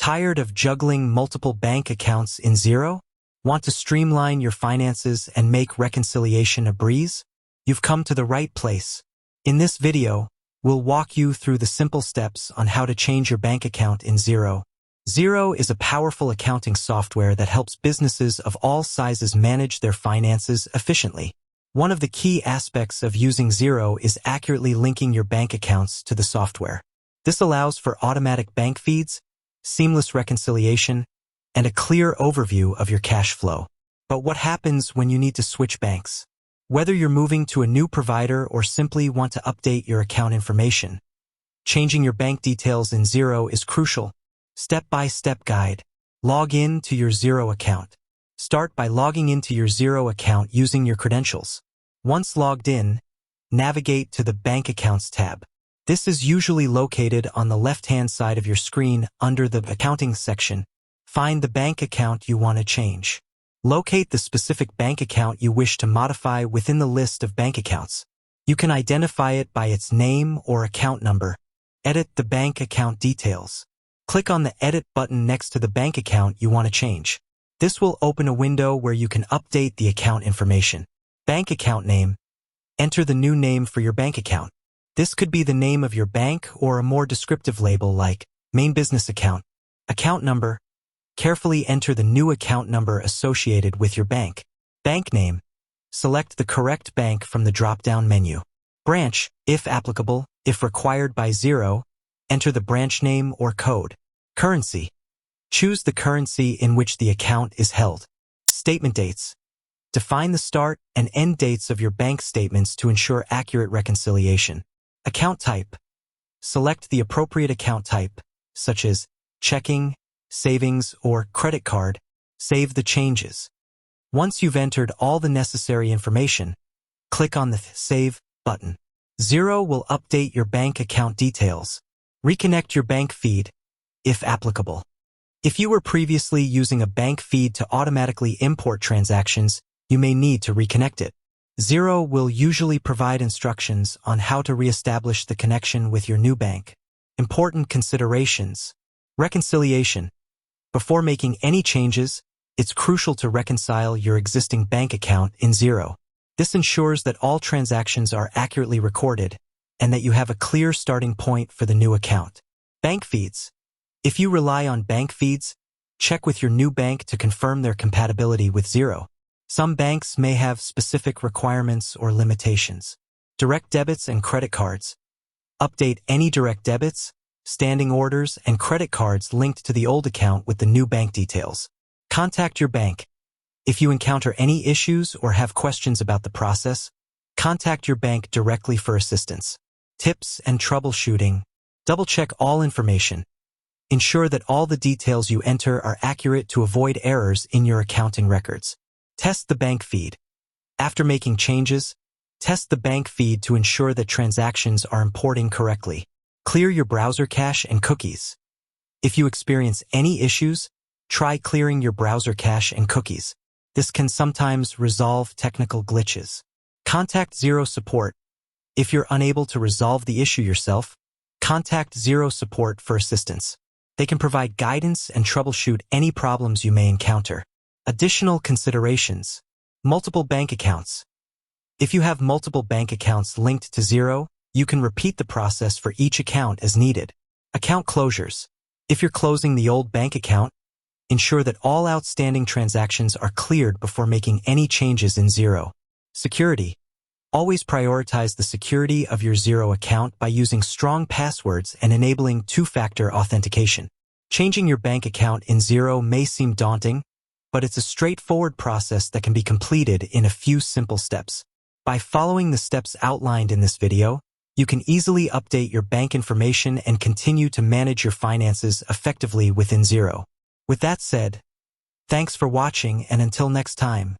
Tired of juggling multiple bank accounts in Xero? Want to streamline your finances and make reconciliation a breeze? You've come to the right place. In this video, we'll walk you through the simple steps on how to change your bank account in Xero. Xero is a powerful accounting software that helps businesses of all sizes manage their finances efficiently. One of the key aspects of using Xero is accurately linking your bank accounts to the software. This allows for automatic bank feeds, seamless reconciliation, and a clear overview of your cash flow. But what happens when you need to switch banks? Whether you're moving to a new provider or simply want to update your account information, changing your bank details in Xero is crucial. Step-by-step guide. Log in to your Xero account. Start by logging into your Xero account using your credentials. Once logged in, navigate to the Bank Accounts tab. This is usually located on the left-hand side of your screen under the Accounting section. Find the bank account you want to change. Locate the specific bank account you wish to modify within the list of bank accounts. You can identify it by its name or account number. Edit the bank account details. Click on the Edit button next to the bank account you want to change. This will open a window where you can update the account information. Bank account name. Enter the new name for your bank account. This could be the name of your bank or a more descriptive label like Main Business Account. Account number. Carefully enter the new account number associated with your bank. Bank name. Select the correct bank from the drop-down menu. Branch, if applicable. If required by Xero, enter the branch name or code. Currency. Choose the currency in which the account is held. Statement dates. Define the start and end dates of your bank statements to ensure accurate reconciliation. Account type. Select the appropriate account type, such as checking, savings, or credit card. Save the changes. Once you've entered all the necessary information, click on the Save button. Xero will update your bank account details. Reconnect your bank feed, if applicable. If you were previously using a bank feed to automatically import transactions, you may need to reconnect it. Xero will usually provide instructions on how to reestablish the connection with your new bank. Important considerations. Reconciliation. Before making any changes, it's crucial to reconcile your existing bank account in Xero. This ensures that all transactions are accurately recorded and that you have a clear starting point for the new account. Bank feeds. If you rely on bank feeds, check with your new bank to confirm their compatibility with Xero. Some banks may have specific requirements or limitations. Direct debits and credit cards. Update any direct debits, standing orders, and credit cards linked to the old account with the new bank details. Contact your bank. If you encounter any issues or have questions about the process, contact your bank directly for assistance. Tips and troubleshooting. Double-check all information. Ensure that all the details you enter are accurate to avoid errors in your accounting records. Test the bank feed. After making changes, test the bank feed to ensure that transactions are importing correctly. Clear your browser cache and cookies. If you experience any issues, try clearing your browser cache and cookies. This can sometimes resolve technical glitches. Contact Xero support. If you're unable to resolve the issue yourself, contact Xero support for assistance. They can provide guidance and troubleshoot any problems you may encounter. Additional considerations. Multiple bank accounts. If you have multiple bank accounts linked to Xero, you can repeat the process for each account as needed. Account closures. If you're closing the old bank account, ensure that all outstanding transactions are cleared before making any changes in Xero. Security. Always prioritize the security of your Xero account by using strong passwords and enabling two-factor authentication. Changing your bank account in Xero may seem daunting, but it's a straightforward process that can be completed in a few simple steps. By following the steps outlined in this video, you can easily update your bank information and continue to manage your finances effectively within Xero. With that said, thanks for watching, and until next time.